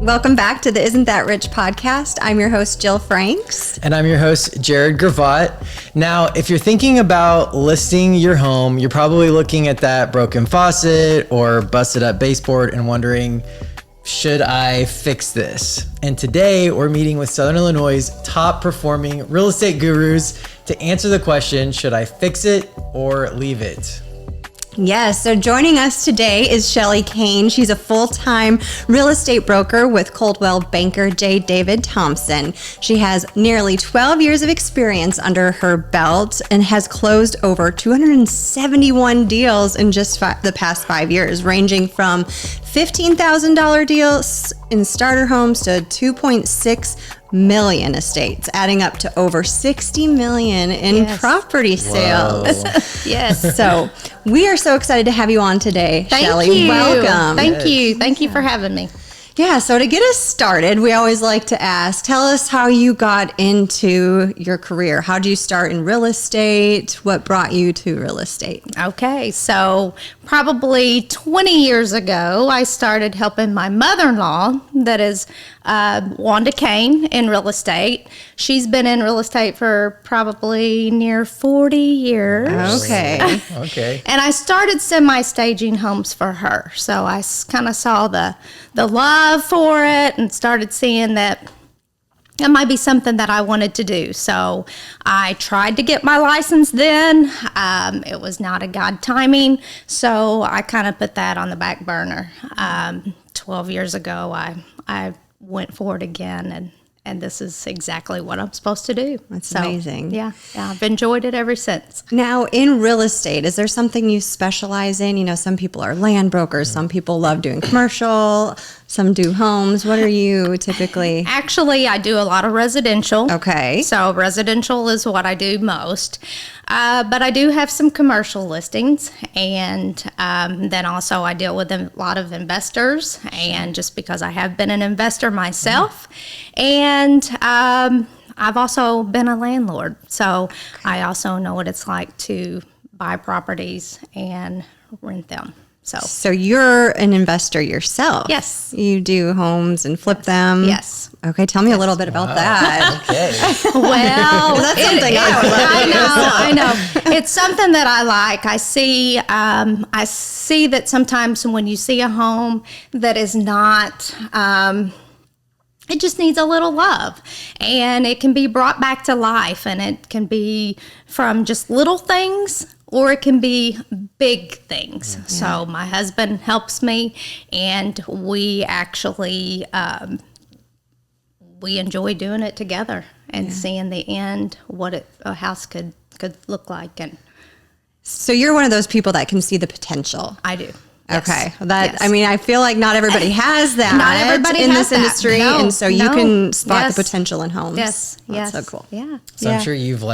Welcome back to the Isn't That Rich podcast. I'm your host, Jill Franks. And I'm your host, Jared Gravatt. Now, if you're thinking about listing your home, you're probably looking at that broken faucet or busted up baseboard and wondering, should I fix this? And today we're meeting with Southern Illinois' top performing real estate gurus to answer the question, should I fix it or leave it? Yes, so joining us today is Shelly Cain. She's a full-time real estate broker with Coldwell banker J. David Thompson. She has nearly 12 years of experience under her belt and has closed over 271 deals in just the past 5 years, ranging from $15,000 deals in starter homes to 2.6 million estates, adding up to over 60 million in property sales. Yes. So we are so excited to have you on today, Shelly. Thank you. Welcome. Thank you. Thank you for having me. Yeah, so to get us started, we always like to ask, tell us how you got into your career. How did you start in real estate? What brought you to real estate? Okay, so probably 20 years ago, I started helping my mother-in-law, that is Wanda Cain, in real estate. She's been in real estate for probably near 40 years. Okay. Okay. And I started semi-staging homes for her. So I kind of saw the love for it and started seeing that it might be something that I wanted to do. So I tried to get my license then. It was not a God timing. So I kind of put that on the back burner. 12 years ago, I went for it again, and this is exactly what I'm supposed to do. That's amazing. Yeah, I've enjoyed it ever since. Now, in real estate, is there something you specialize in? You know, some people are land brokers, some people love doing commercial, some do homes. What are you typically? Actually, I do a lot of residential. Okay. So residential is what I do most. But I do have some commercial listings, and then also I deal with a lot of investors, and just because I have been an investor myself, and I've also been a landlord, so I also know what it's like to buy properties and rent them. So you're an investor yourself. Yes. You do homes and flip them. Yes. Okay, tell me a little bit about that. Okay. Well, That's something I would like. I know. It's something that I like. I see that sometimes when you see a home that is not, it just needs a little love, and it can be brought back to life, and it can be from just little things, or it can be big things. Mm-hmm. So my husband helps me, and we actually we enjoy doing it together and seeing the end, what a house could look like. And so you're one of those people that can see the potential. I do. Okay. Yes. I mean, I feel like not everybody has that. Not everybody in has this that. industry, No, and so you no. can spot Yes. the potential in homes. Yes. That's Yes. so cool. Yeah. So I'm sure you've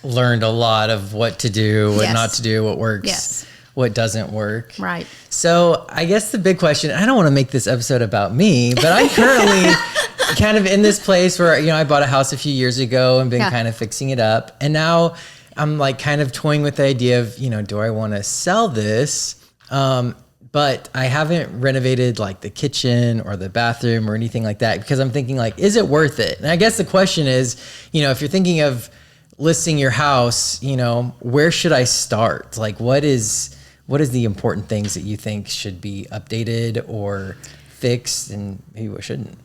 learned a lot of what to do, what Yes. not to do, what works, Yes. what doesn't work. Right. So I guess the big question, I don't want to make this episode about me, but I'm currently kind of in this place where, I bought a house a few years ago and been kind of fixing it up. And now I'm kind of toying with the idea of, do I want to sell this? But I haven't renovated the kitchen or the bathroom or anything like that, because I'm thinking is it worth it? And I guess the question is, if you're thinking of listing your house, where should I start? What is the important things that you think should be updated or fixed, and maybe what shouldn't?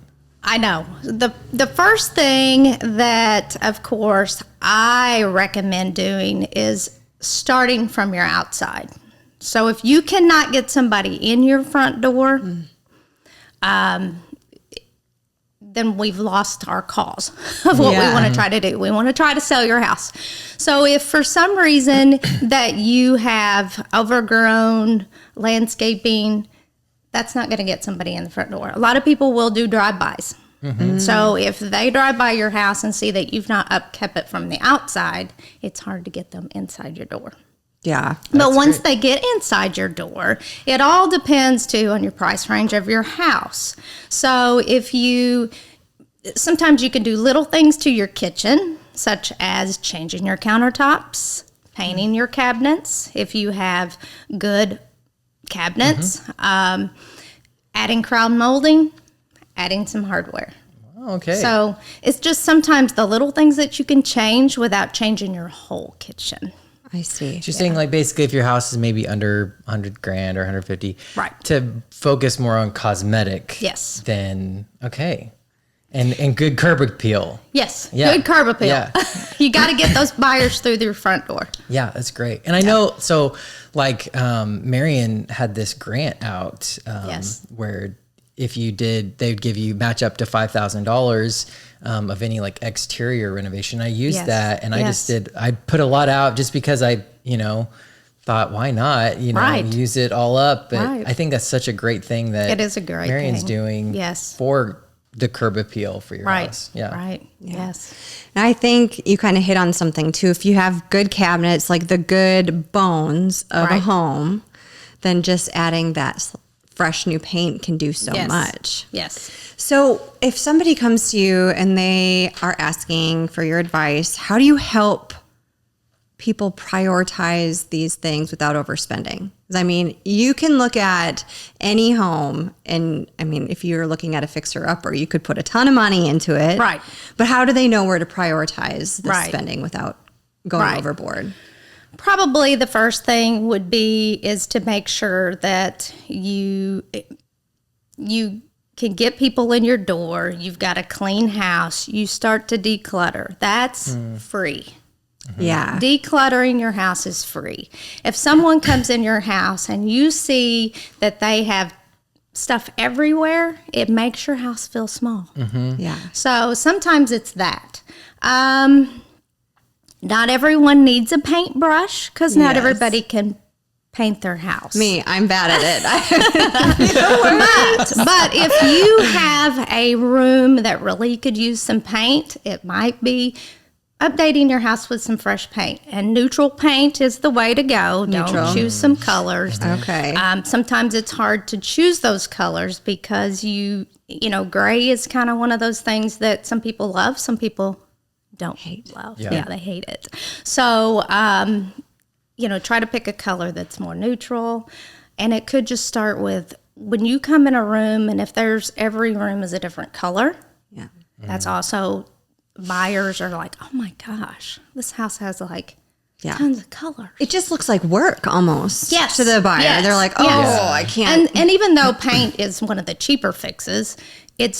I know. The first thing that, of course, I recommend doing is starting from your outside. So if you cannot get somebody in your front door, then we've lost our cause of what we want to try to do. We want to try to sell your house. So if for some reason that you have overgrown landscaping, that's not going to get somebody in the front door. A lot of people will do drive-bys. Mm-hmm. So if they drive by your house and see that you've not upkept it from the outside, it's hard to get them inside your door. Yeah. But once they get inside your door, it all depends too on your price range of your house. So sometimes you can do little things to your kitchen, such as changing your countertops, painting your cabinets, if you have good cabinets, adding crown molding, adding some hardware. Okay. So it's just sometimes the little things that you can change without changing your whole kitchen. I see. So you're saying like basically if your house is maybe under 100 grand or 150, Right. to focus more on cosmetic. Yes. Then okay. And good curb appeal. Yes, Yeah. good curb appeal. Yeah. You got to get those buyers through their front door. Yeah, that's great. And I know, so like Marion had this grant out Yes. where if you did, they'd give you match up to $5,000 of any like exterior renovation. I used Yes. that and I Yes. I put a lot out just because I, thought why not, Right. use it all up. But Right. I think that's such a great thing that It is a great Marion's thing. doing Yes. for the curb appeal for your Right. house. Yeah. Right. Yes. And I think you kind of hit on something too. If you have good cabinets, like the good bones of a Right. home, then just adding that fresh new paint can do so Yes. much. Yes. So if somebody comes to you and they are asking for your advice, how do you help people prioritize these things without overspending? 'Cause, I mean, you can look at any home and I mean, if you're looking at a fixer upper, you could put a ton of money into it. Right. But how do they know where to prioritize the Right. spending without going Right. overboard? Probably the first thing would be is to make sure that you can get people in your door. You've got a clean house. You start to declutter. That's free. Yeah. Decluttering your house is free. If someone comes in your house and you see that they have stuff everywhere, it makes your house feel small. Yeah. So sometimes it's that. Not everyone needs a paintbrush because not Yes. everybody can paint their house. Me, I'm bad at it. But if you have a room that really could use some paint, it might be updating your house with some fresh paint. And neutral paint is the way to go. Neutral. Don't choose some colors. Okay. Sometimes it's hard to choose those colors because gray is kind of one of those things that some people love, some people don't love. Yeah. Yeah, they hate it. So, try to pick a color that's more neutral. And it could just start with when you come in a room, and if every room is a different color, Yeah. that's also buyers are like, oh my gosh, this house has like Yeah. tons of colors. It just looks like work almost Yes. to the buyer. Yes. They're like, oh, Yes. I can't. And even though paint is one of the cheaper fixes, it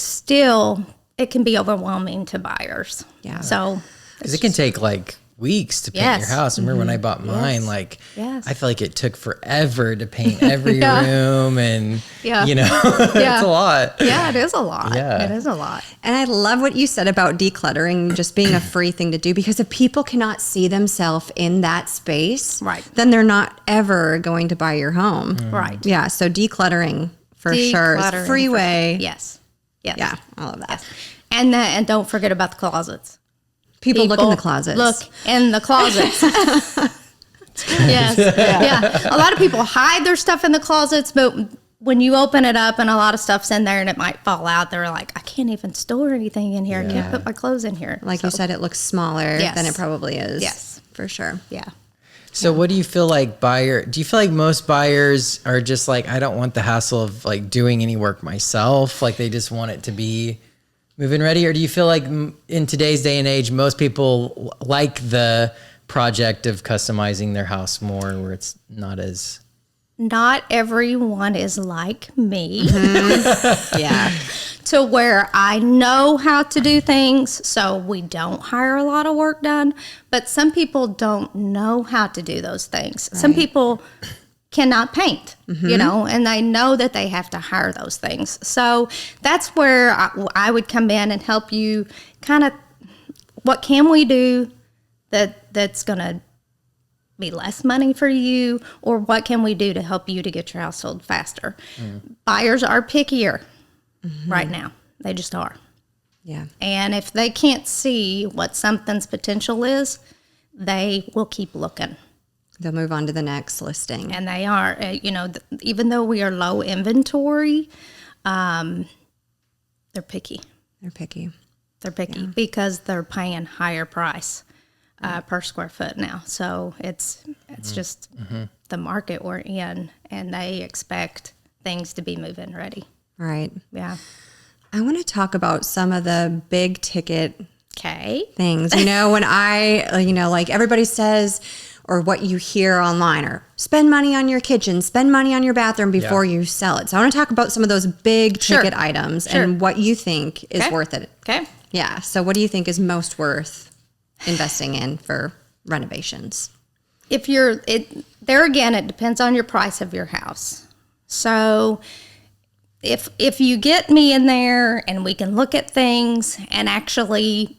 can be overwhelming to buyers. Yeah. So Because it can take like weeks to paint your Yes. house. I remember when I bought mine, like Yes. I feel like it took forever to paint every Yeah. room and Yeah. it's a lot. yeah, it is a lot. Yeah. It is a lot. And I love what you said about decluttering just being a free thing to do, because if people cannot see themselves in that space, Right. then they're not ever going to buy your home. Right. Yeah. So decluttering for sure is a Decluttering free for- way. Yes. Yes. Yeah. I love that. And don't forget about the closets. People look in the closets. Look in the closets. Yes. Yeah. A lot of people hide their stuff in the closets, but when you open it up and a lot of stuff's in there and it might fall out, they're like, I can't even store anything in here. I can't put my clothes in here. Like you said, it looks smaller Yes. than it probably is. Yes. For sure. Yeah. So what do you feel like do you feel like most buyers are just like, I don't want the hassle of like doing any work myself? Like they just want it to be move-in ready? Or do you feel like in today's day and age, most people like the project of customizing their house more where it's not as... Not everyone is like me Yeah. to where I know how to do things, so we don't hire a lot of work done. But some people don't know how to do those things. Some people cannot paint, and they know that they have to hire those things. So that's where I would come in and help you kind of, what can we do that's going to be less money for you, or what can we do to help you to get your house sold faster? Buyers are pickier right now. They just are. Yeah. And if they can't see what something's potential is, they will keep looking. They'll move on to the next listing. And they are, even though we are low inventory, they're picky. They're picky. They're picky because they're paying higher price per square foot now. So it's just the market we're in, and they expect things to be move-in ready. Right. Yeah. I want to talk about some of the big ticket Okay. things. You know, when like everybody says, or what you hear online, or spend money on your kitchen, spend money on your bathroom before you sell it. So I want to talk about some of those big ticket items and what you think is worth it. Okay. Yeah. So what do you think is most worth investing in for renovations? There again, it depends on your price of your house. So if you get me in there and we can look at things and actually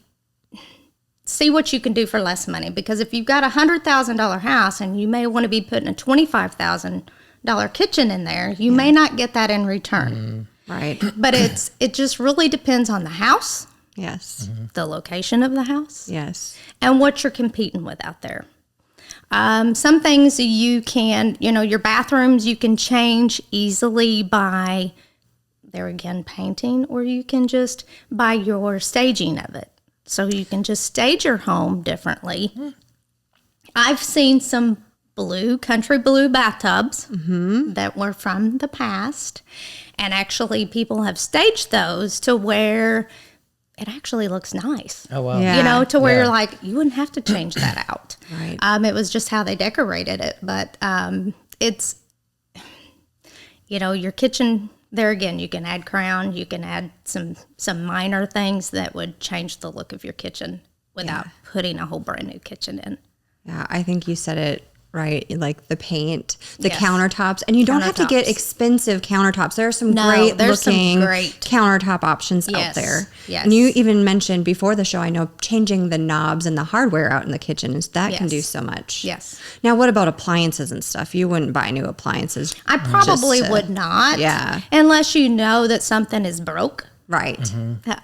see what you can do for less money, because if you've got a $100,000 house and you may want to be putting a $25,000 kitchen in there, you may not get that in return. Right. But it just really depends on the house, Yes. the location of the house, Yes. and what you're competing with out there. Some things you can, your bathrooms you can change easily by, there again, painting, or you can just by your staging of it. So you can just stage your home differently. I've seen some country blue bathtubs that were from the past. And actually people have staged those to where it actually looks nice. Oh, wow. Yeah. To where you're like, you wouldn't have to change that out. Right. It was just how they decorated it. But it's, your kitchen, there again, you can add crown, you can add some minor things that would change the look of your kitchen without putting a whole brand new kitchen in. Yeah, I think you said it right. Like the paint, the Yes. countertops, and you don't have to get Countertops. expensive countertops. There are some there's some looking great- countertop options out Yes, there. yes. And you even mentioned before the show, I know changing the knobs and the hardware out in the kitchen that can Yes. do so much. Yes. Now, what about appliances and stuff? You wouldn't buy new appliances. I probably Just to- would not. Yeah. Unless you know that something is broke. Right.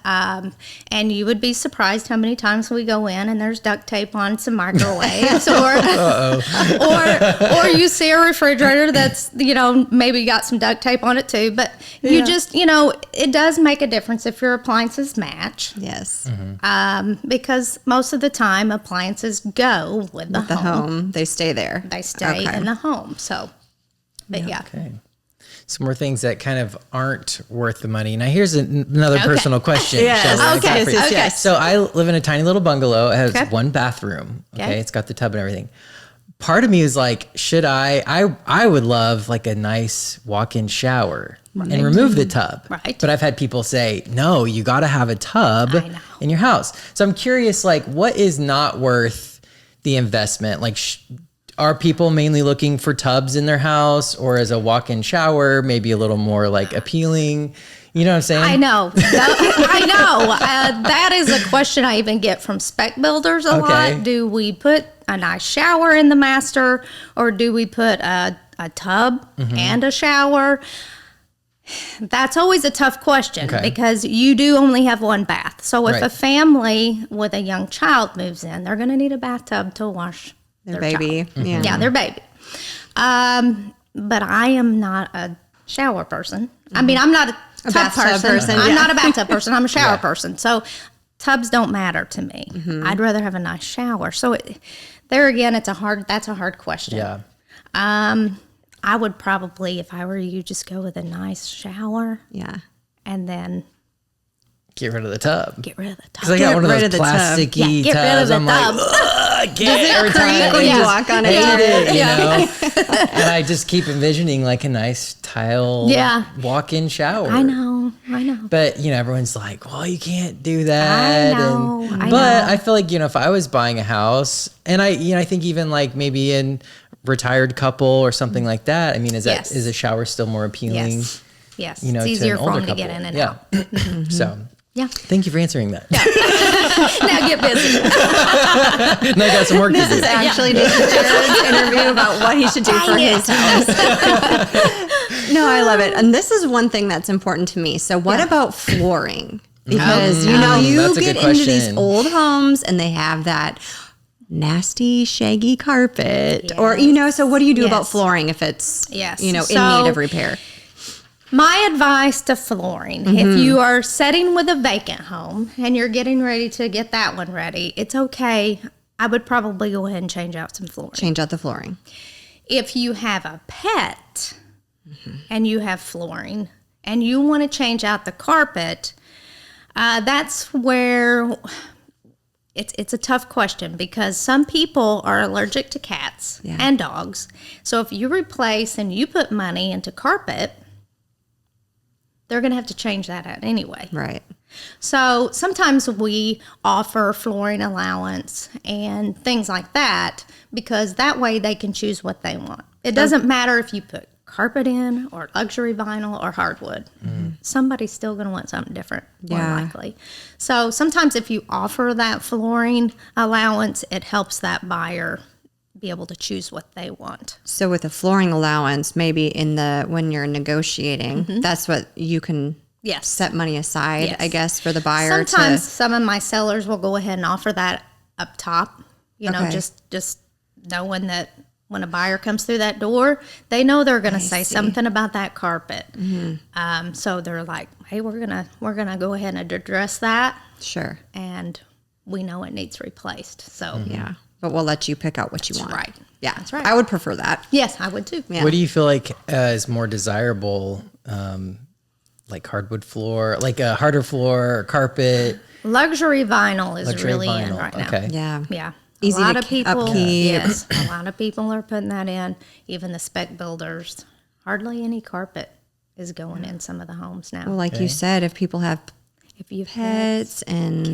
And you would be surprised how many times we go in and there's duct tape on some microwaves or you see a refrigerator that's, maybe got some duct tape on it too. But you just, it does make a difference if your appliances match. Yes. Because most of the time appliances go with the The home. home, they stay there. They stay in the home. So, but yeah. Okay. Some more things that kind of aren't worth the money. Now, here's another personal question. Yes. Shelly, I got Okay. for you. Yes, yes. So I live in a tiny little bungalow. It has Okay. one bathroom. Okay. Okay. It's got the tub and everything. Part of me is like, should I would love like a nice walk-in shower and remove the tub. Right. But I've had people say, no, you got to have a tub I know. in your house. So I'm curious, like, what is not worth the investment? Like, are people mainly looking for tubs in their house, or as a walk-in shower, maybe a little more like appealing? You know what I'm saying? I know. I know. That is a question I even get from spec builders a Okay. lot. Do we put a nice shower in the master, or do we put a tub and a shower? That's always a tough question because you do only have one bath. So if Right. a family with a young child moves in, they're going to need a bathtub to wash Their their baby. child. Yeah. Yeah, their baby. But I am not a shower person. I mean, I'm not a tub bathtub person, I'm yeah. not a bathtub person. I'm a shower person. So tubs don't matter to me. Mm-hmm. I'd rather have a nice shower. So there again, that's a hard question. Yeah. I would probably, if I were you, just go with a nice shower Yeah. and then Get rid of the tub. get rid of the Because I tub. got one of rid those of the tub. plasticky Yeah, get rid of tubs. the I'm tub. like, ugh, get it every time. when you I walk on it? hate it, you Yeah. know? And I just keep envisioning like a nice tile Yeah. walk-in shower. I know. But, everyone's like, well, you can't do that. I know. But I feel like, if I was buying a house, and I think even like maybe in retired couple or something like that, I mean, is Yes. a shower still more appealing? Yes. To It's easier an for older them to couple? get in and yeah. out. So, Yeah. thank you for answering that. Now get busy. And I got some work to do. This is actually just Jared's interview about what he should do for his house. No, I love it. And this is one thing that's important to me. So what about flooring? Because, you That's a get good into these question. old homes and they have that nasty, shaggy carpet. Or, so what do you do about Yes. flooring if it's, Yes. in So- need of repair? My advice to flooring, if you are setting with a vacant home and you're getting ready to get that one ready, it's okay. I would probably go ahead and change out some flooring. Change out the flooring. If you have a pet and you have flooring and you want to change out the carpet, That's where it's a tough question because some people are allergic to cats and dogs. So if you replace and you put money into carpet, they're going to have to change that out anyway. Right. So sometimes we offer flooring allowance and things like that because that way they can choose what they want. It doesn't matter if you put carpet in or luxury vinyl or hardwood. Somebody's still going to want something different, more likely. So sometimes if you offer that flooring allowance, it helps that buyer be able to choose what they want. So with a flooring allowance, maybe when you're negotiating, that's what you can set money aside, I guess, for the buyer. Sometimes some of my sellers will go ahead and offer that up top, just knowing that when a buyer comes through that door, they know they're going to say something about that carpet. So they're like, hey, we're gonna go ahead and address that. Sure. And we know it needs replaced. So Yeah. But we'll let you pick out what you want. Right. Yeah. That's right. I would prefer that. Yes, I would too. Yeah. What do you feel like is more desirable, like hardwood floor, like a harder floor or carpet? Luxury vinyl is Luxury really in vinyl, right now. okay. Yeah. Yeah. Easy a lot to of people, upkeep. yes, a lot of people are putting that in. Even the spec builders, hardly any carpet is going in some of the homes now. Well, like you said, if people have if you've pets and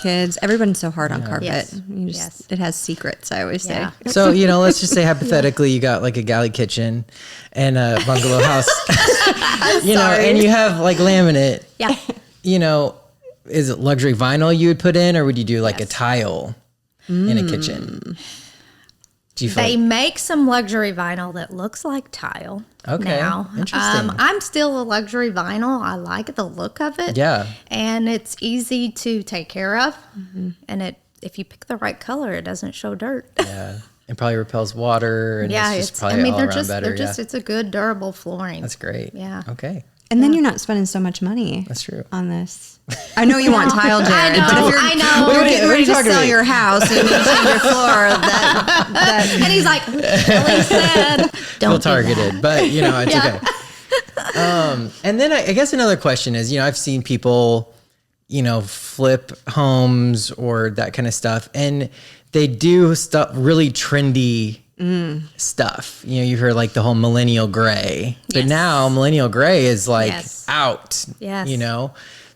kids, everyone's so hard on carpet. Yes. It has secrets, I always say. Yeah. So, let's just say hypothetically you got like a galley kitchen and a bungalow house, and you have like laminate, is it luxury vinyl you would put in, or would you do like a tile in a kitchen? Do you feel they make some luxury vinyl that looks like tile. Okay, now. interesting. I'm still a luxury vinyl. I like the look of it. Yeah. And it's easy to take care of. And if you pick the right color, it doesn't show dirt. Yeah. It probably repels water and it's just probably all around better. It's a good durable flooring. That's great. Yeah. Okay. And then you're not spending so much money. That's true. On this. I know you want tile, Jared. I know. But if you're getting ready to sell your house and you change your floor, and he's like, Shelly said, don't feel targeted, but it's okay. And then I guess another question is, I've seen people, flip homes or that kind of stuff, and they do stuff really trendy stuff. You've heard like the whole millennial gray, but now millennial gray is like out. Yes.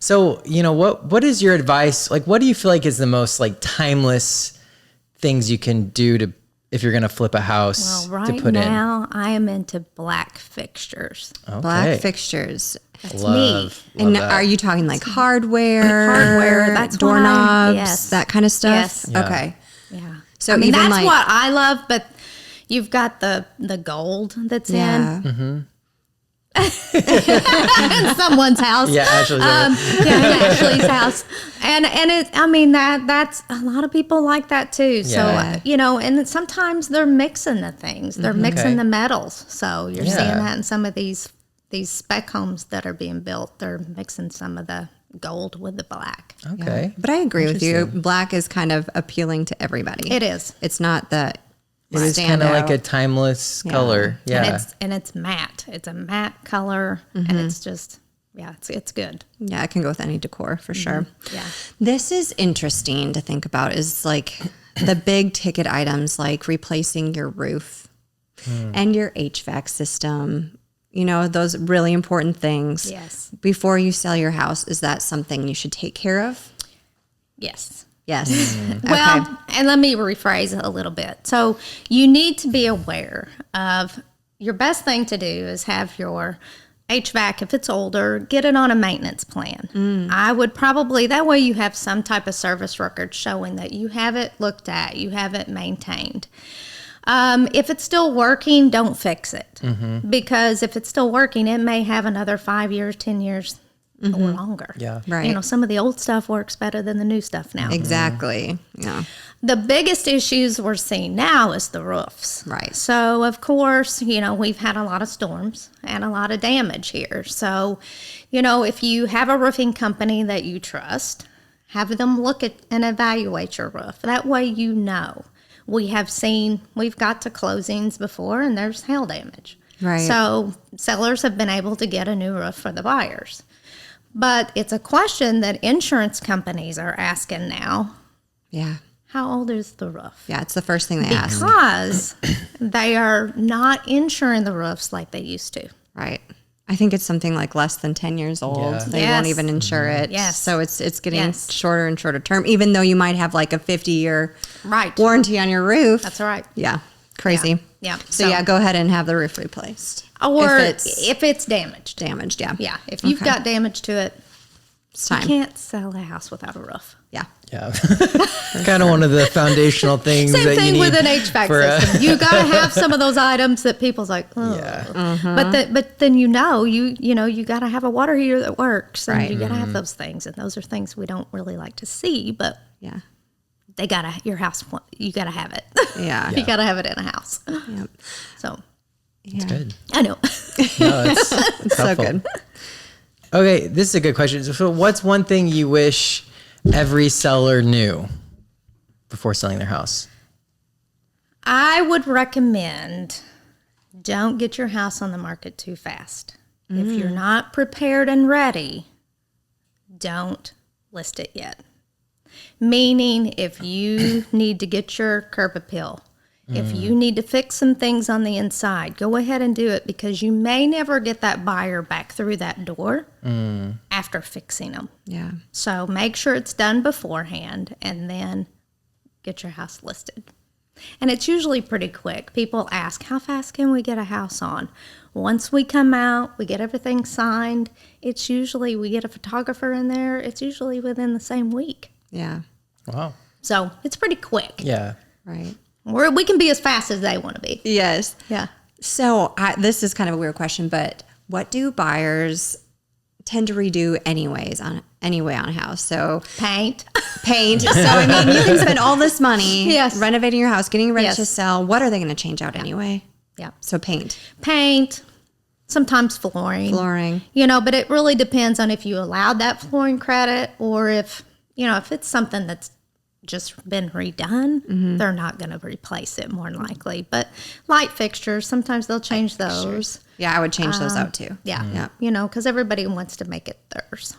So what is your advice? Like, what do you feel like is the most like timeless things you can do if you're gonna flip a house to put in? Right now, I am into black fixtures. Okay. black fixtures. That's me. And that. are you talking like hardware? That's doorknobs, that kind of stuff? Yes. Yeah. Okay. Yeah. So that's even like what I love, but you've got the gold that's in someone's house. Yeah, Ashley's Ashley's house. And that's a lot of people like that too. So, and sometimes they're mixing the things. They're mixing the metals. So you're seeing that in some of these spec homes that are being built. They're mixing some of the gold with the black. Okay. Yeah. But I agree with you. Black is kind of appealing to everybody. It is. It's not the It is kind of like a timeless color. Yeah. And it's matte. It's a matte color, and it's just it's good. Yeah, it can go with any decor for sure. Yeah. This is interesting to think about is like the big ticket items like replacing your roof and your HVAC system. Those really important things. Yes. Before you sell your house, is that something you should take care of? Yes. Yes. Well, and let me rephrase it a little bit. So you need to be aware of your best thing to do is have your HVAC, if it's older, get it on a maintenance plan. I would probably, that way you have some type of service record showing that you have it looked at, you have it maintained. If it's still working, don't fix it. Because if it's still working, it may have another 5 years, 10 years or longer. Yeah. Right. Some of the old stuff works better than the new stuff now. Exactly. Yeah. The biggest issues we're seeing now is the roofs. Right. So, of course, we've had a lot of storms and a lot of damage here. So, if you have a roofing company that you trust, have them look at and evaluate your roof. That way we've got to closings before and there's hail damage. Right. So sellers have been able to get a new roof for the buyers. But it's a question that insurance companies are asking now. Yeah. How old is the roof? Yeah, it's the first thing they ask. Because they are not insuring the roofs like they used to. Right. I think it's something like less than 10 years old. Yeah. They Yes. won't even insure it. Yes. So it's getting Yes. shorter and shorter term, even though you might have like a 50-year Right. warranty on your roof. That's right. Yeah. Crazy. Yeah. So yeah, go ahead and have the roof replaced. Or if it's damaged. damaged, yeah. Yeah. If you've Okay. got damage to it, It's you time. can't sell a house without a roof. Yeah. Yeah. Kind of one of the foundational things Same that you thing need with an HVAC for system. You got to have some of those items that people's like, oh. Yeah. But then you got to have a water heater that works, and Right. you got to have those things, and those are things we don't really like to see, but Yeah. you got to have it. Yeah. You got to have it in a house. Yep. So Yeah. Good. I know. No, it's So helpful. good. Okay, this is a good question. So what's one thing you wish every seller knew before selling their house? I would recommend don't get your house on the market too fast. If you're not prepared and ready, don't list it yet. Meaning, if you need to get your curb appeal, if you need to fix some things on the inside, go ahead and do it, because you may never get that buyer back through that door after fixing them. Yeah. So make sure it's done beforehand, and then get your house listed. And it's usually pretty quick. People ask, how fast can we get a house on? Once we come out, we get everything signed. It's usually, we get a photographer in there. It's usually within the same week. Yeah. Wow. So it's pretty quick. Yeah. Right. We can be as fast as they want to be. Yes. Yeah. So this is kind of a weird question, but what do buyers tend to redo anyway on a house? So Paint. paint. So I mean, you can spend all this money Yes. renovating your house, getting it ready Yes. to sell. What are they going to change out anyway? Yeah. So paint, Paint. Sometimes flooring. flooring. But it really depends on if you allowed that flooring credit, or if it's something that's just been redone, they're not going to replace it more than likely. But light fixtures, sometimes they'll change those. Yeah, I would change those out too. Yeah. Yeah. Because everybody wants to make it theirs.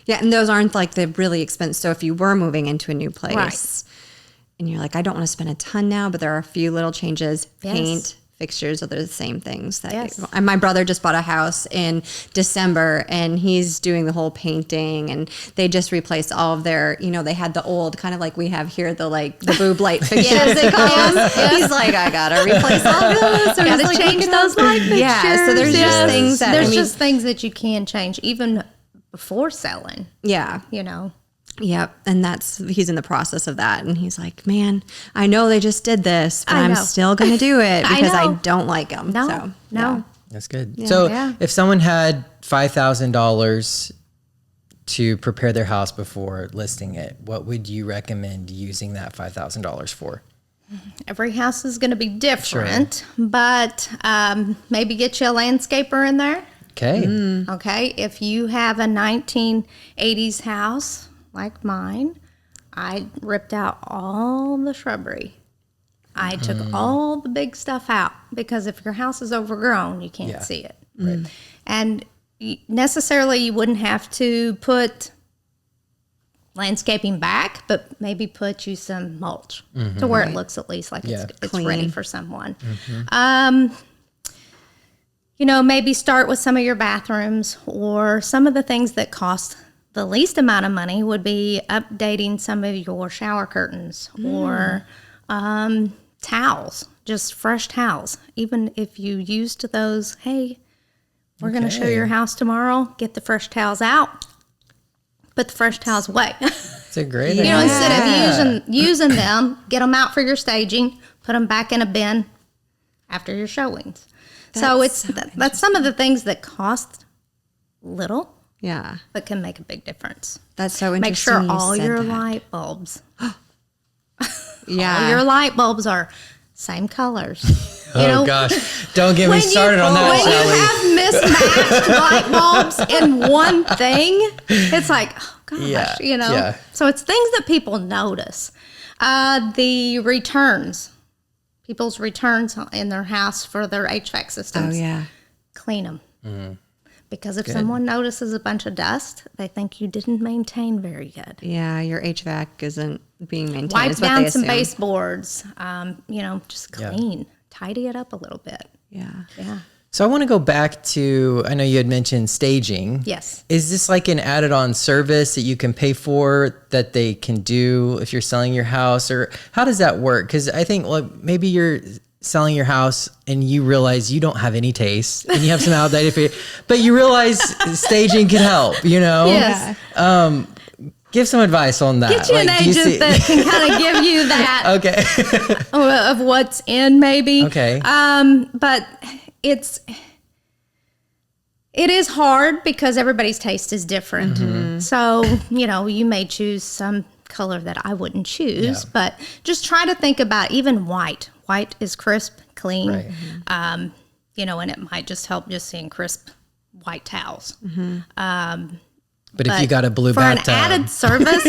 Yeah, and those aren't like the really expensive. So if you were moving into a new place Right. and you're like, I don't want to spend a ton now, but there are a few little changes, Yes. paint, fixtures, are the same things. Yes. And my brother just bought a house in December, and he's doing the whole painting, and they just replaced all of their, they had the old, kind of like we have here, the boob light fixtures, they call them. He's like, I got to replace all those. So Got he's to like, change looking those up- light fixtures. Yeah, so there's just things that, There's just things that you can change even before selling, yeah. Yep. And he's in the process of that. And he's like, man, I know they just did this, but I I'm know. still going to do it I because I know. don't like them. No, So, no. That's good. So Yeah. if someone had $5,000 to prepare their house before listing it, what would you recommend using that $5,000 for? Every house is going to be different, but maybe get you a landscaper in there. Okay. Okay, if you have a 1980s house like mine, I ripped out all the shrubbery. I took all the big stuff out, because if your house is overgrown, you can't Yeah. see it. Right. And necessarily you wouldn't have to put landscaping back, but maybe put you some mulch to where it looks at least like Yeah. it's Clean. ready for someone. Maybe start with some of your bathrooms, or some of the things that cost the least amount of money would be updating some of your shower curtains or towels, just fresh towels. Even if you used those, hey, we're going to show Okay. your house tomorrow, get the fresh towels out, put the fresh towels away. It's a great Instead idea. of using them, get them out for your staging, put them back in a bin after your showings. That's some of the things that cost little, Yeah. but can make a big difference. That's so Make interesting. sure you all said your that. light bulbs, Yeah. all your light bulbs are same colors. Oh gosh, don't get me started on that, when you Shelly. have mismatched light bulbs in one thing, it's like, oh gosh, Yeah, yeah. So it's things that people notice. The returns, people's returns in their house for their HVAC systems. Oh, yeah. Clean them. Because if someone notices a bunch of dust, they think you didn't maintain very good. Yeah, your HVAC isn't being maintained. Wipe is what down they some assume. baseboards. Just clean, tidy it up a little bit. Yeah. Yeah. So I want to go back to, I know you had mentioned staging. Yes. Is this like an added on service that you can pay for that they can do if you're selling your house, or how does that work? Because I think maybe you're selling your house and you realize you don't have any taste and you have some outdated fear, but you realize staging can help, Yes. Give some advice on that. Get you an agent that can kind of give you that Okay. of what's in maybe. Okay. But it is hard because everybody's taste is different. Mm-hmm. So, you may choose some color that I wouldn't choose, Yeah. but just try to think about even white. White is crisp, clean, Right. and it might just help just seeing crisp white towels. But if you got a blue for bathtub. an added service,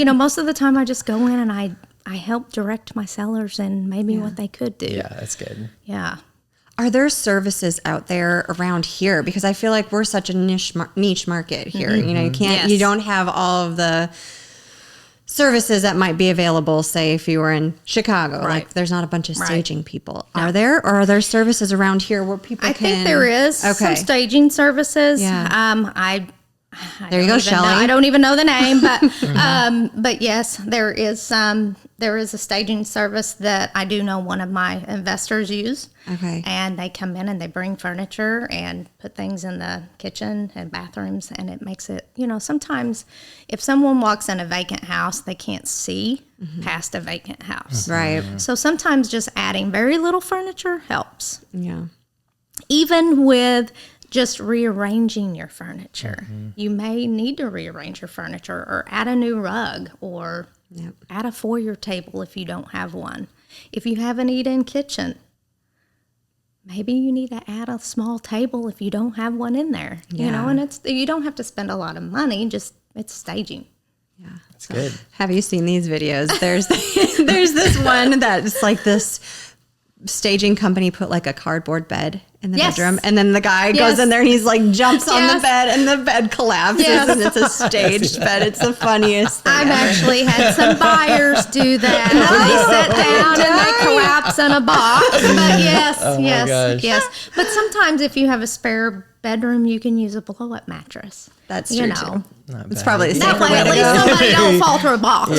most of the time I just go in and I help direct my sellers and maybe what they could do. Yeah, that's good. Yeah. Are there services out there around here? Because I feel like we're such a niche market here. You can't, you don't have all of the services that might be available, say, if you were in Chicago. Right. Like, there's not a bunch of staging people. Are there? Or are there services around here where people I think there is some Okay. staging services. Yeah. There you go, don't even Shelly. know- I don't even know the name, but yes, there is a staging service that I do know one of my investors use. Okay. And they come in and they bring furniture and put things in the kitchen and bathrooms, and it makes it, sometimes if someone walks in a vacant house, they can't see past a vacant house. Right. So sometimes just adding very little furniture helps. Yeah. Even with just rearranging your furniture. You may need to rearrange your furniture or add a new rug or add a foyer table if you don't have one. If you have an eat-in kitchen, maybe you need to add a small table if you don't have one in there. And you don't have to spend a lot of money, just it's staging. Yeah. That's good. Have you seen these videos? There's this one that's like this staging company put like a cardboard bed in the Yes. bedroom, and then the guy Yes. goes in there and he's like jumps on the Yes. bed and the bed collapses Yes. and it's a staged bed. It's the funniest thing I've ever. actually had some buyers do that. They sit down and they collapse in a box. But yes, Oh my gosh. yes. But sometimes if you have a spare bedroom, you can use a blow-up mattress. That's you true know. too. Not It's bad. probably the That safer way, way at to least go. somebody don't fall through a box.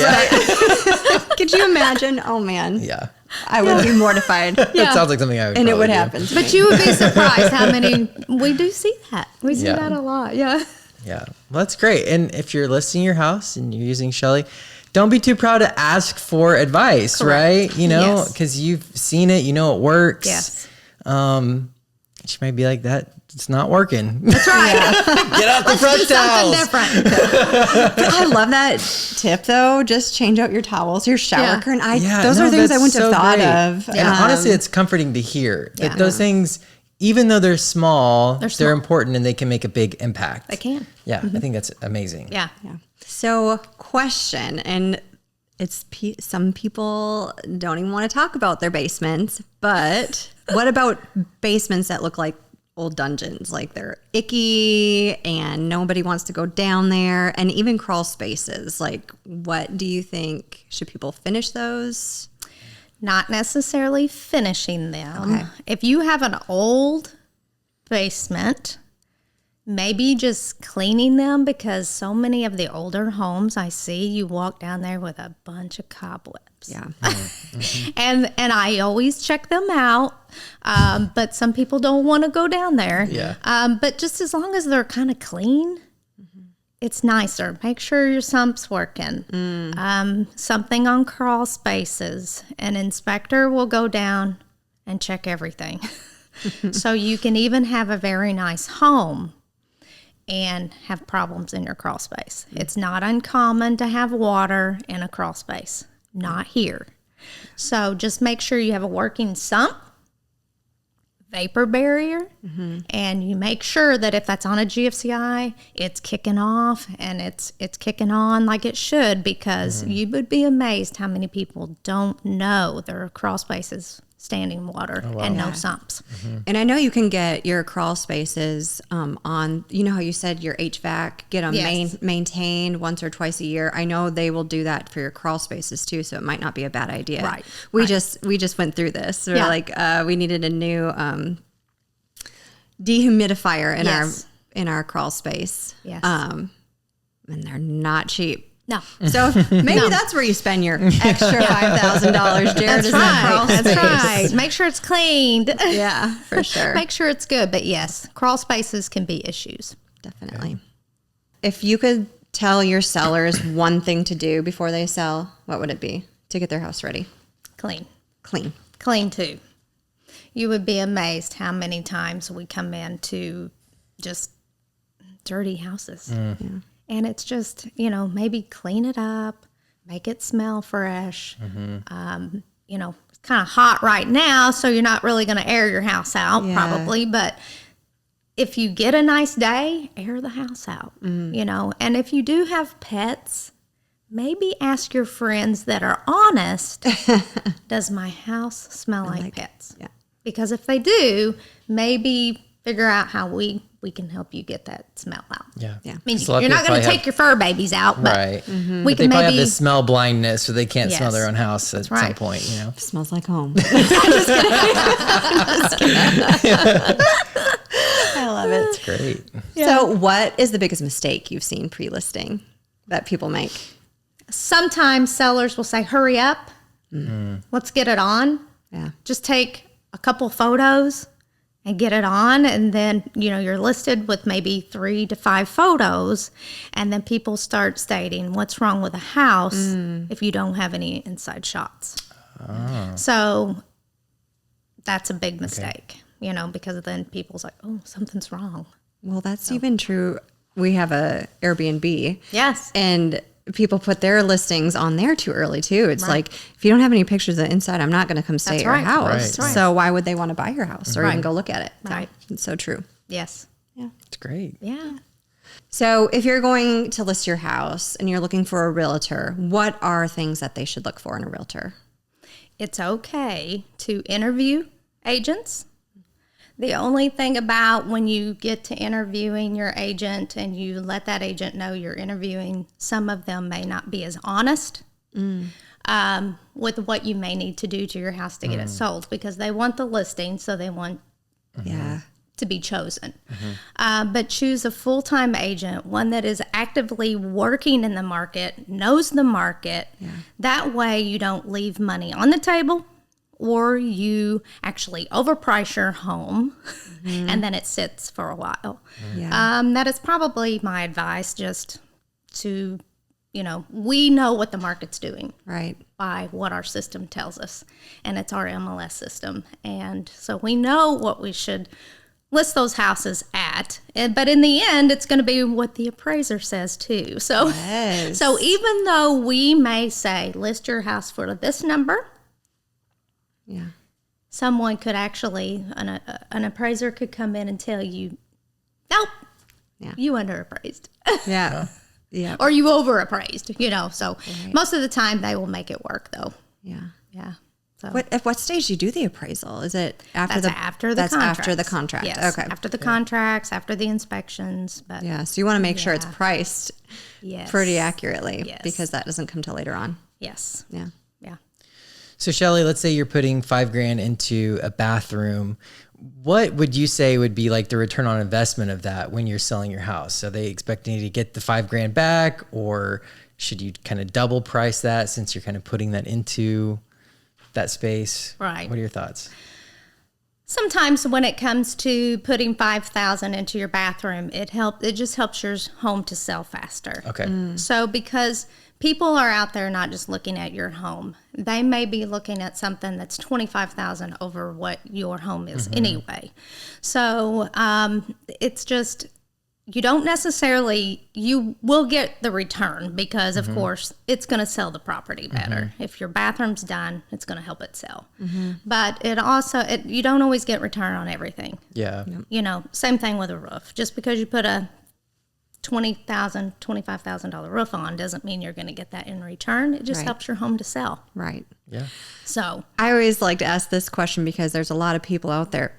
Could you imagine? Oh man, Yeah. I would be mortified. That sounds like something I would And it would probably do. happen. to But me. you would be surprised how many we do see that. We see Yeah. that a lot. Yeah. Yeah, well, that's great. And if you're listing your house and you're using Shelly, don't be too proud to ask for advice, Correct. right? Yes. Because you've seen it, it works. Yes. She may be like, that it's not working. That's right. Get out the front Do something towels. different. I love that tip though. Just change out your towels, your shower Yeah. curtain. Yeah, Those no, are things I that's wouldn't have so thought great. of. And honestly, it's comforting to hear that Yeah. those things, even though they're small, they're small. important and they can make a big impact. They can. Yeah, I think that's amazing. Yeah. So, question, and it's some people don't even want to talk about their basements, but what about basements that look like old dungeons? Like they're icky and nobody wants to go down there, and even crawl spaces. Like, what do you think? Should people finish those? Not necessarily finishing them. Okay. If you have an old basement, maybe just cleaning them, because so many of the older homes I see, you walk down there with a bunch of cobwebs. Yeah. And I always check them out, but some people don't want to go down there. Yeah. But just as long as they're kind of clean, it's nicer. Make sure your sump's working. Something on crawl spaces. An inspector will go down and check everything. So you can even have a very nice home and have problems in your crawl space. It's not uncommon to have water in a crawl space. Not here. So just make sure you have a working sump, vapor barrier, and you make sure that if that's on a GFCI, it's kicking off and it's kicking on like it should, because you would be amazed how many people don't know their crawl spaces standing water and no sumps. And I know you can get your crawl spaces on, you know how you said your HVAC, get them Yes. maintained once or twice a year. I know they will do that for your crawl spaces too, so it might not be a bad idea. Right. We just went through this. We're like, we needed a new dehumidifier in our crawl space. Yes. And they're not cheap. No. So maybe that's where you spend your extra $5,000, Jared. Is that crawl That's space. right. Make sure it's cleaned. Yeah, for sure. Make sure it's good. But yes, crawl spaces can be issues. Definitely. If you could tell your sellers one thing to do before they sell, what would it be to get their house ready? Clean. Clean. Clean too. You would be amazed how many times we come in to just dirty houses. Yeah. And it's just, maybe clean it up, make it smell fresh. It's kind of hot right now, so you're not really going to air your house out probably. But if you get a nice day, air the house out, And if you do have pets, maybe ask your friends that are honest, does my house smell like pets? Yeah. Because if they do, maybe figure out how we can help you get that smell out. Yeah. Yeah. I mean, So a lot you're of not people going to probably take your fur babies out, but Right. we But can they probably have maybe this smell blindness, so they can't smell Yes. their own house at some right. point, It smells like home. I love it. It's great. So what is the biggest mistake you've seen pre-listing that people make? sometimes sellers will say, hurry up, let's get it on. Yeah. Just take a couple photos and get it on. And then, you're listed with maybe 3 to 5 photos. And then people start stating what's wrong with the house if you don't have any inside shots. Oh. So that's a big mistake, because then people's like, oh, something's wrong. Well, that's even true. We have a Airbnb. Yes. And people put their listings on there too early too. It's like, if you don't have any pictures of the inside, I'm not going to come stay at your right. house. Right. That's right. So why would they want to buy your house or even Right. go look at it? Right. It's so true. Yes. It's great. Yeah. So if you're going to list your house and you're looking for a realtor, what are things that they should look for in a realtor? It's okay to interview agents. The only thing about when you get to interviewing your agent and you let that agent know you're interviewing, some of them may not be as honest with what you may need to do to your house to get it sold, because they want the listing, so they want Yeah. to be chosen. But choose a full-time agent, one that is actively working in the market, knows the market. That way you don't leave money on the table, or you actually overprice your home and then it sits for a while. Yeah. That is probably my advice, just to, we know what the market's doing Right. by what our system tells us, and it's our MLS system. And so we know what we should list those houses at, but in the end, it's going to be what the appraiser says too. So, Yes. so even though we may say, list your house for this number, Yeah. someone could actually, an appraiser could come in and tell you, nope, Yeah. you underappraised. Yeah. Yeah. Or you overappraised, so most of the time they will make it work though. Yeah. Yeah. So At what stage do you do the appraisal? Is it after that's after the that's contract. after the contract? Yes, Okay. after the contracts, after the inspections. But Yeah. So you want to make sure it's Yeah. priced yes, pretty accurately Yes. because that doesn't come till later on. Yes. Yeah. Yeah. So Shelly, let's say you're putting $5,000 into a bathroom. What would you say would be like the return on investment of that when you're selling your house? Are they expecting to get the $5,000 back, or should you kind of double price that since you're kind of putting that into that space? Right. What are your thoughts? Sometimes when it comes to putting $5,000 into your bathroom, it just helps your home to sell faster. Okay. So because people are out there not just looking at your home, they may be looking at something that's $25,000 over what your home is anyway. So it's just, you will get the return because of course it's going to sell the property better. If your bathroom's done, it's going to help it sell. But you don't always get return on everything. Yeah. Same thing with a roof. Just because you put a $20,000, $25,000 roof on doesn't mean you're going to get that in return. It just Right. helps your home to sell. Right. Yeah. So I always like to ask this question because there's a lot of people out there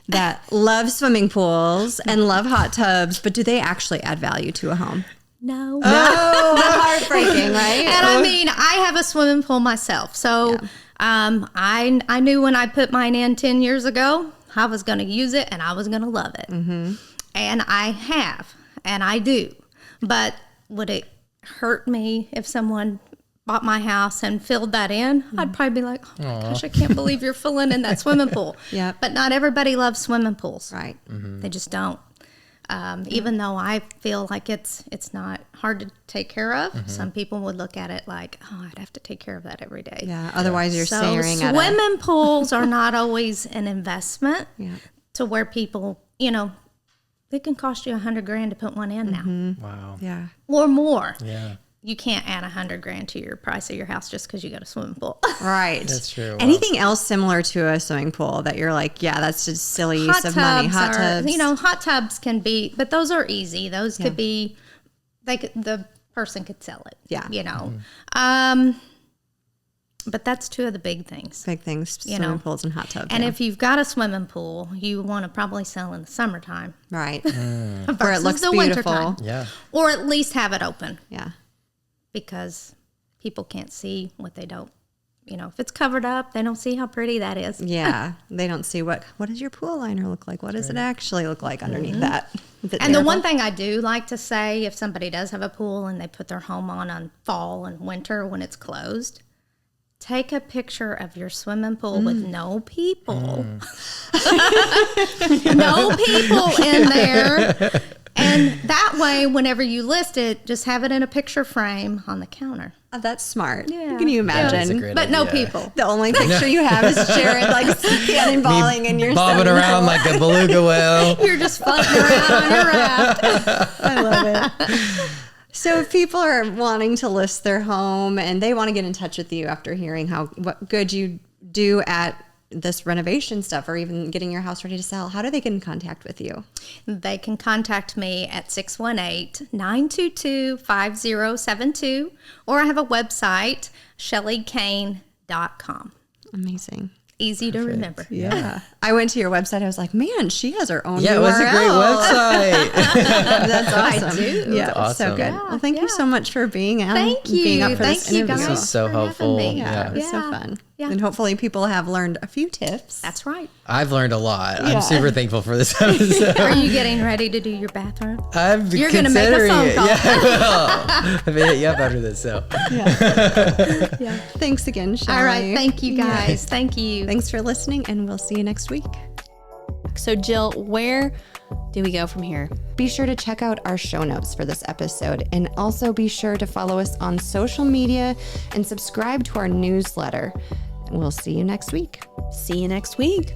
that love swimming pools and love hot tubs, but do they actually add value to a home? no. Oh, heartbreaking, right? And I mean, I have a swimming pool myself. So I knew when I put mine in 10 years ago, I was going to use it and I was going to love it. Mm-hmm. And I have, and I do. But would it hurt me if someone bought my house and filled that in? I'd probably be like, oh my gosh, I can't believe you're filling in that swimming pool. Yep. But not everybody loves swimming pools. Right. They just don't. Even though I feel like it's not hard to take care of, some people would look at it like, oh, I'd have to take care of that every day. Yeah. Otherwise, you're So staring at swimming pools are not always an investment Yeah. to where people, it can cost you $100,000 to put one in now Wow. Yeah. or more. Yeah. You can't add $100,000 to your price of your house just because you got a swimming pool. Right. That's true. Wow. Anything else similar to a swimming pool that you're like, yeah, that's just silly use Hot of tubs money? Hot tubs. hot tubs can be, but those are easy. Those could be, the person could sell it. Yeah. But that's two of the big things. Big things, swimming pools and hot tubs. And yeah. if you've got a swimming pool, you want to probably sell in the summertime Right. versus Where it looks the beautiful. wintertime. Yeah. Or at least have it open Yeah. because people can't see what they don't. If it's covered up, they don't see how pretty that is. Yeah. They don't see what does your pool liner look like? What does it actually look like underneath that? Is it And the terrible? one thing I do like to say, if somebody does have a pool and they put their home on fall and winter when it's closed, take a picture of your swimming pool with no people. No people in there. And that way, whenever you list it, just have it in a picture frame on the counter. Oh, that's smart. Yeah. Can you That's a imagine? great But no idea. people. The only picture you have is Jared like cannonballing in your Bobbing swimming around pool. like a beluga whale. You're just floating around on your raft. I love it. So if people are wanting to list their home and they want to get in touch with you after hearing what good you do at this renovation stuff or even getting your house ready to sell, how do they get in contact with you? They can contact me at 618-922-5072, or I have a website, shellycain.com. Amazing. Easy to remember. Yeah. I went to your website. I was like, man, she has her own Yeah, URL. it was a great website. That's awesome. I do. Yeah, That's so awesome. good. Well, thank you so much for being out. Thank you. Being up for Thank this you, interview. guys. This is so for having helpful. me. Yeah, it was so Yeah. fun. Yeah. And hopefully people have learned a few tips. That's right. I've learned a lot. Yeah. I'm super thankful for this episode. Are you getting ready to do your bathroom? I'm You're gonna make a considering phone it. call. Yeah, I will. I'm gonna hit you up after this. So. Yeah. Thanks again, Shelly. All right. Thank you, Yeah. guys. Thank you. Thanks for listening, and we'll see you next week. So, Jill, where do we go from here? Be sure to check out our show notes for this episode, and also be sure to follow us on social media and subscribe to our newsletter. We'll see you next week. See you next week.